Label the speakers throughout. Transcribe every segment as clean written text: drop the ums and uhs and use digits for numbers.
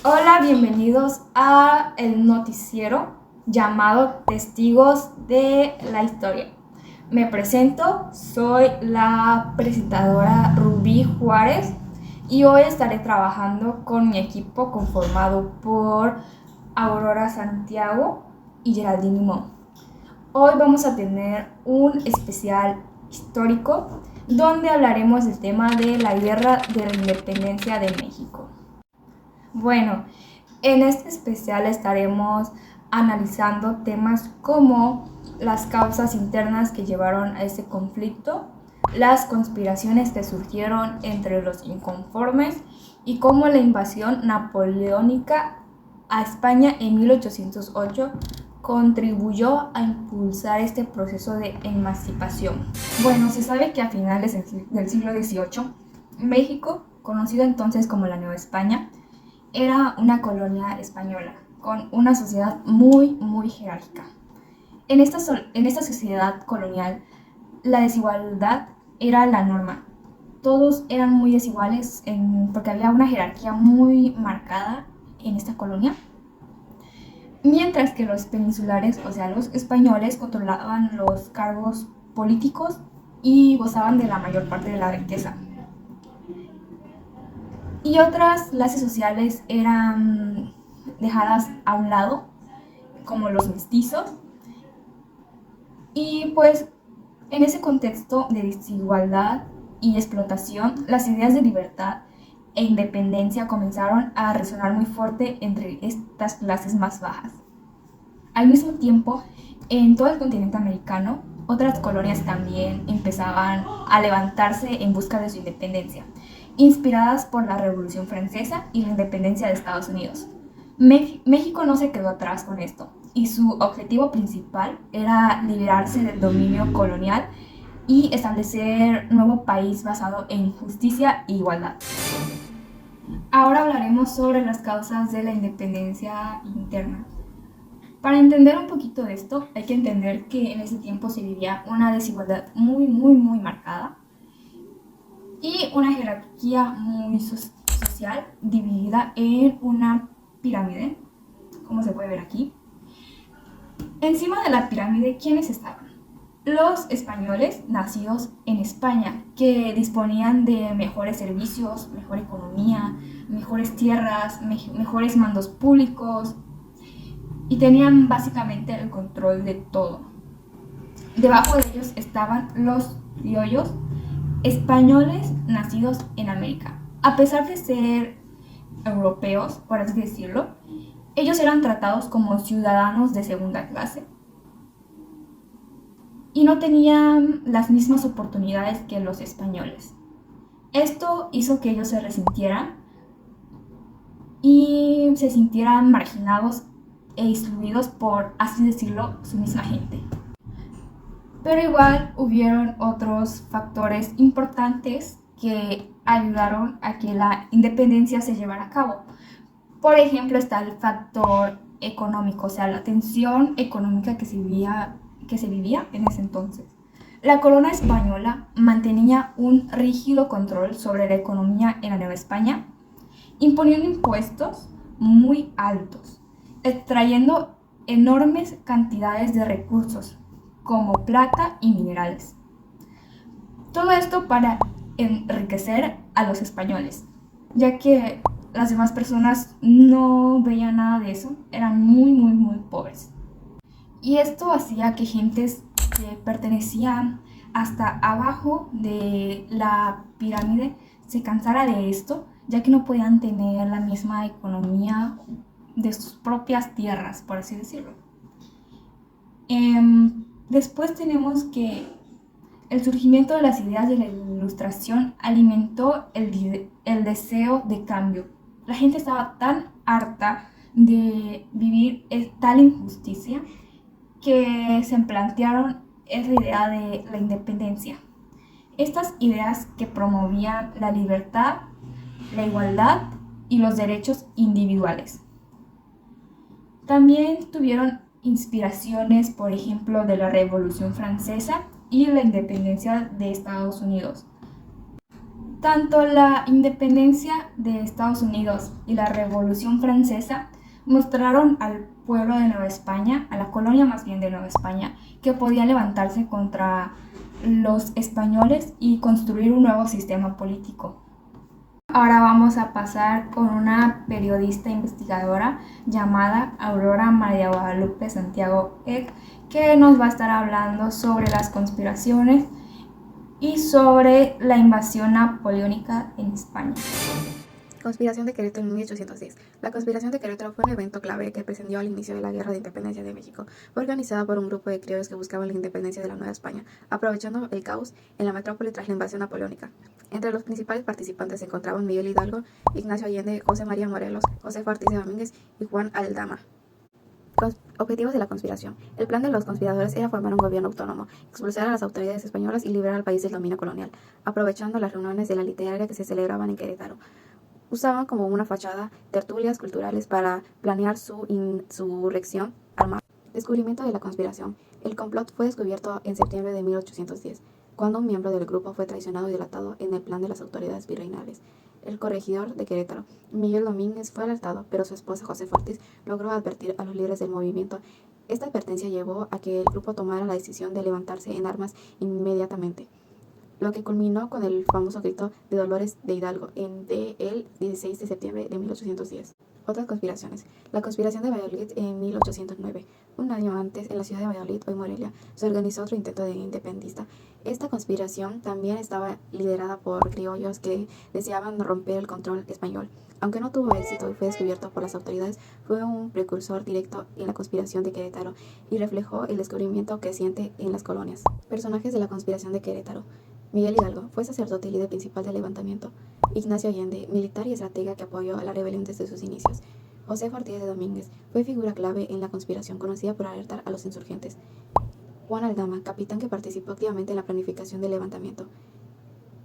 Speaker 1: Hola, bienvenidos a el noticiero llamado Testigos de la Historia. Me presento, soy la presentadora Rubí Juárez y hoy estaré trabajando con mi equipo conformado por Aurora Santiago y Geraldine Limón. Hoy vamos a tener un especial histórico donde hablaremos del tema de la Guerra de la Independencia de México. Bueno, en este especial estaremos analizando temas como las causas internas que llevaron a este conflicto, las conspiraciones que surgieron entre los inconformes y cómo la invasión napoleónica a España en 1808 contribuyó a impulsar este proceso de emancipación. Bueno, se sabe que a finales del siglo XVIII, México, conocido entonces como la Nueva España, era una colonia española con una sociedad muy jerárquica. En esta sociedad colonial, la desigualdad era la norma. Todos eran muy desiguales porque había una jerarquía muy marcada en esta colonia. Mientras que los peninsulares, o sea, los españoles, controlaban los cargos políticos y gozaban de la mayor parte de la riqueza. Y otras clases sociales eran dejadas a un lado, como los mestizos. Y pues en ese contexto de desigualdad y explotación, las ideas de libertad e independencia comenzaron a resonar muy fuerte entre estas clases más bajas. Al mismo tiempo, en todo el continente americano, otras colonias también empezaban a levantarse en busca de su independencia, inspiradas por la Revolución Francesa y la independencia de Estados Unidos. México no se quedó atrás con esto, y su objetivo principal era liberarse del dominio colonial y establecer un nuevo país basado en justicia e igualdad. Ahora hablaremos sobre las causas de la independencia interna. Para entender un poquito de esto, hay que entender que en ese tiempo se vivía una desigualdad muy marcada y una jerarquía muy social dividida en una pirámide, como se puede ver aquí. Encima de la pirámide, ¿quiénes estaban? Los españoles nacidos en España, que disponían de mejores servicios, mejor economía, mejores tierras, mejores mandos públicos, y tenían básicamente el control de todo. Debajo de ellos estaban los criollos españoles nacidos en América. A pesar de ser europeos, por así decirlo, ellos eran tratados como ciudadanos de segunda clase y no tenían las mismas oportunidades que los españoles. Esto hizo que ellos se resintieran y se sintieran marginados e excluidos por, así decirlo, su misma gente. Pero igual hubieron otros factores importantes que ayudaron a que la independencia se llevara a cabo. Por ejemplo, está el factor económico, o sea, la tensión económica que se vivía en ese entonces. La corona española mantenía un rígido control sobre la economía en la Nueva España, imponiendo impuestos muy altos, extrayendo enormes cantidades de recursos como plata y minerales. Todo esto para enriquecer a los españoles, ya que las demás personas no veían nada de eso, eran muy pobres. Y esto hacía que gentes que pertenecían hasta abajo de la pirámide se cansara de esto, ya que no podían tener la misma economía de sus propias tierras, por así decirlo. Después tenemos que el surgimiento de las ideas de la Ilustración alimentó el deseo de cambio. La gente estaba tan harta de vivir tal injusticia que se plantearon esa idea de la independencia. Estas ideas que promovían la libertad, la igualdad y los derechos individuales. También tuvieron inspiraciones, por ejemplo, de la Revolución Francesa y la independencia de Estados Unidos. Tanto la independencia de Estados Unidos y la Revolución Francesa mostraron al pueblo de Nueva España, a la colonia más bien de Nueva España, que podía levantarse contra los españoles y construir un nuevo sistema político. Ahora vamos a pasar con una periodista investigadora llamada Aurora María Guadalupe Santiago Egg, que nos va a estar hablando sobre las conspiraciones y sobre la invasión napoleónica en España.
Speaker 2: Conspiración de Querétaro en 1810. La conspiración de Querétaro fue un evento clave que precedió al inicio de la Guerra de Independencia de México. Fue organizada por un grupo de criollos que buscaban la independencia de la Nueva España, aprovechando el caos en la metrópoli tras la invasión napoleónica. Entre los principales participantes se encontraban Miguel Hidalgo, Ignacio Allende, José María Morelos, José Ortiz de Domínguez y Juan Aldama. Objetivos de la conspiración. El plan de los conspiradores era formar un gobierno autónomo, expulsar a las autoridades españolas y liberar al país del dominio colonial, aprovechando las reuniones de la literaria que se celebraban en Querétaro. Usaban como una fachada tertulias culturales para planear su insurrección armada. Descubrimiento de la conspiración. El complot fue descubierto en septiembre de 1810, cuando un miembro del grupo fue traicionado y delatado en el plan de las autoridades virreinales. El corregidor de Querétaro, Miguel Domínguez, fue alertado, pero su esposa José Ortiz logró advertir a los líderes del movimiento. Esta advertencia llevó a que el grupo tomara la decisión de levantarse en armas inmediatamente, lo que culminó con el famoso grito de Dolores de Hidalgo el 16 de septiembre de 1810. Otras conspiraciones. La conspiración de Valladolid en 1809. Un año antes, en la ciudad de Valladolid, hoy Morelia, se organizó otro intento de independentista. Esta conspiración también estaba liderada por criollos que deseaban romper el control español. Aunque no tuvo éxito y fue descubierto por las autoridades, fue un precursor directo en la conspiración de Querétaro y reflejó el descubrimiento creciente en las colonias. Personajes de la conspiración de Querétaro. Miguel Hidalgo fue sacerdote y líder principal del levantamiento. Ignacio Allende, militar y estratega que apoyó a la rebelión desde sus inicios. José Ortiz de Domínguez fue figura clave en la conspiración, conocida por alertar a los insurgentes. Juan Aldama, capitán que participó activamente en la planificación del levantamiento.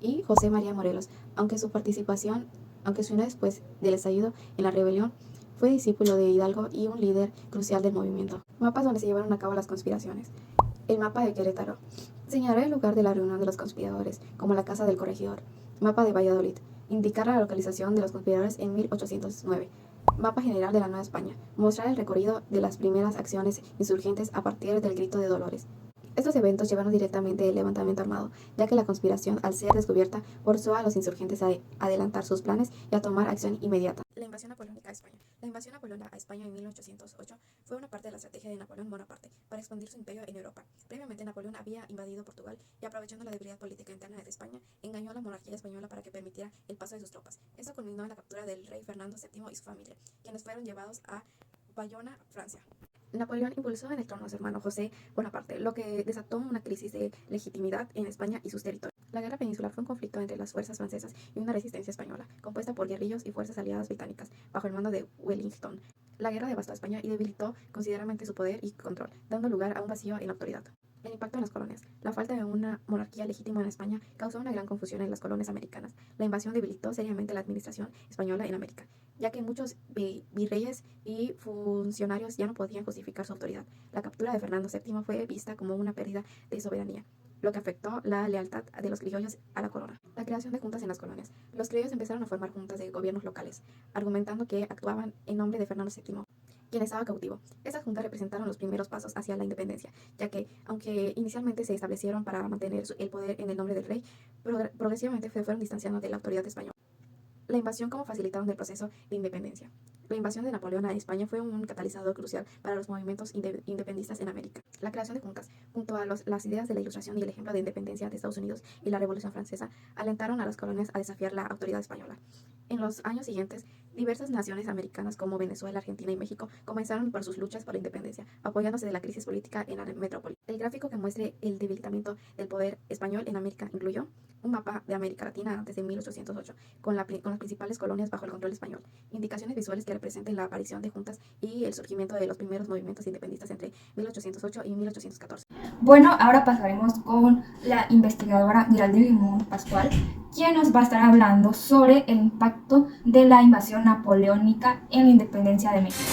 Speaker 2: Y José María Morelos, aunque su unió después del estallido en la rebelión, fue discípulo de Hidalgo y un líder crucial del movimiento. Mapas donde se llevaron a cabo las conspiraciones. El mapa de Querétaro. Señalar el lugar de la reunión de los conspiradores, como la casa del corregidor. Mapa de Valladolid. Indicar la localización de los conspiradores en 1809. Mapa general de la Nueva España. Mostrar el recorrido de las primeras acciones insurgentes a partir del grito de Dolores. Estos eventos llevaron directamente el levantamiento armado, ya que la conspiración, al ser descubierta, forzó a los insurgentes a adelantar sus planes y a tomar acción inmediata. La invasión napoleónica a España. La invasión napoleónica a España en 1808 fue una parte de la estrategia de Napoleón Bonaparte para expandir su imperio en Europa. Previamente, Napoleón había invadido Portugal y, aprovechando la debilidad política interna de España, engañó a la monarquía española para que permitiera el paso de sus tropas. Esto culminó en la captura del rey Fernando VII y su familia, quienes fueron llevados a Bayona, Francia. Napoleón impulsó en el trono a su hermano José Bonaparte, lo que desató una crisis de legitimidad en España y sus territorios. La guerra peninsular fue un conflicto entre las fuerzas francesas y una resistencia española, compuesta por guerrillos y fuerzas aliadas británicas, bajo el mando de Wellington. La guerra devastó a España y debilitó considerablemente su poder y control, dando lugar a un vacío en la autoridad. El impacto en las colonias. La falta de una monarquía legítima en España causó una gran confusión en las colonias americanas. La invasión debilitó seriamente la administración española en América, ya que muchos virreyes y funcionarios ya no podían justificar su autoridad. La captura de Fernando VII fue vista como una pérdida de soberanía, lo que afectó la lealtad de los criollos a la corona. La creación de juntas en las colonias. Los criollos empezaron a formar juntas de gobiernos locales, argumentando que actuaban en nombre de Fernando VII, quien estaba cautivo. Estas juntas representaron los primeros pasos hacia la independencia, ya que, aunque inicialmente se establecieron para mantener el poder en el nombre del rey, progresivamente se fueron distanciando de la autoridad española. La invasión como facilitador del proceso de independencia. La invasión de Napoleón a España fue un catalizador crucial para los movimientos independistas en América. La creación de juntas, junto a las ideas de la Ilustración y el ejemplo de independencia de Estados Unidos y la Revolución Francesa, alentaron a las colonias a desafiar la autoridad española. En los años siguientes, diversas naciones americanas como Venezuela, Argentina y México comenzaron por sus luchas por la independencia, apoyándose de la crisis política en la metrópoli. El gráfico que muestre el debilitamiento del poder español en América incluyó un mapa de América Latina antes de 1808, con las principales colonias bajo el control español, indicaciones visuales que representen la aparición de juntas y el surgimiento de los primeros movimientos independistas entre 1808 y 1814.
Speaker 1: Bueno, ahora pasaremos con la investigadora Geraldine Limón Pascual, quien nos va a estar hablando sobre el impacto de la invasión napoleónica en la independencia de México.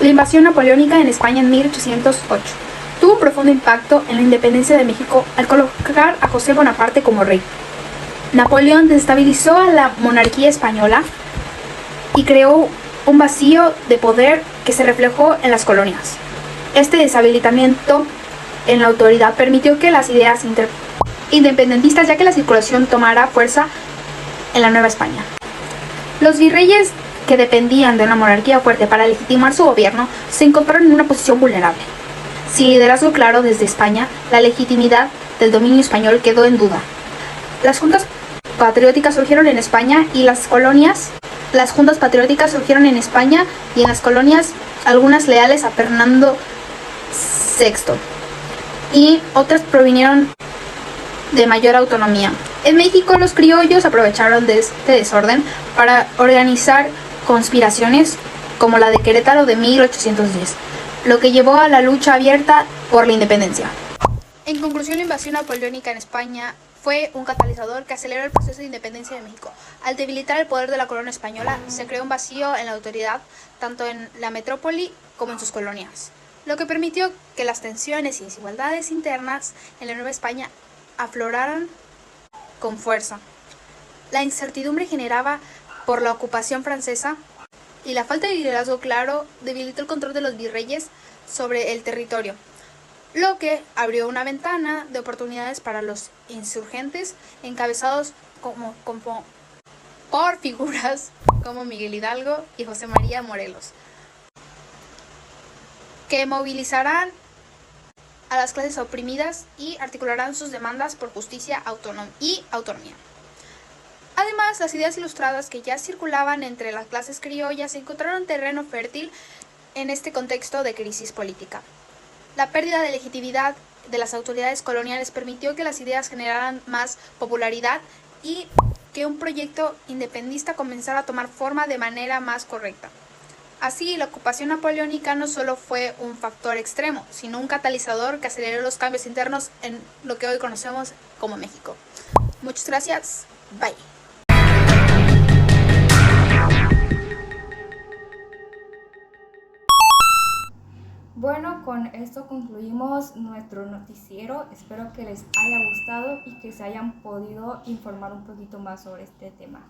Speaker 3: La invasión napoleónica en España en 1808 tuvo un profundo impacto en la independencia de México al colocar a José Bonaparte como rey. Napoleón desestabilizó a la monarquía española y creó un vacío de poder que se reflejó en las colonias. Este deshabilitamiento en la autoridad permitió que las ideas independentistas, ya que la circulación tomara fuerza en la Nueva España. Los virreyes, que dependían de una monarquía fuerte para legitimar su gobierno, se encontraron en una posición vulnerable. Sin liderazgo claro desde España, la legitimidad del dominio español quedó en duda. Las juntas patrióticas surgieron en España y las juntas patrióticas surgieron en España y en las colonias, algunas leales a Fernando VI y otras provinieron de mayor autonomía. En México, los criollos aprovecharon de este desorden para organizar conspiraciones como la de Querétaro de 1810, lo que llevó a la lucha abierta por la independencia. En conclusión, la invasión napoleónica en España fue un catalizador que aceleró el proceso de independencia de México. Al debilitar el poder de la corona española, se creó un vacío en la autoridad, tanto en la metrópoli como en sus colonias, lo que permitió que las tensiones y desigualdades internas en la Nueva España afloraran con fuerza. La incertidumbre generada por la ocupación francesa y la falta de liderazgo claro debilitó el control de los virreyes sobre el territorio, lo que abrió una ventana de oportunidades para los insurgentes encabezados por figuras como Miguel Hidalgo y José María Morelos, que movilizarán a las clases oprimidas y articularán sus demandas por justicia y autonomía. Además, las ideas ilustradas que ya circulaban entre las clases criollas encontraron terreno fértil en este contexto de crisis política. La pérdida de legitimidad de las autoridades coloniales permitió que las ideas generaran más popularidad y que un proyecto independentista comenzara a tomar forma de manera más correcta. Así, la ocupación napoleónica no solo fue un factor extremo, sino un catalizador que aceleró los cambios internos en lo que hoy conocemos como México. Muchas gracias. Bye.
Speaker 1: Bueno, con esto concluimos nuestro noticiero. Espero que les haya gustado y que se hayan podido informar un poquito más sobre este tema.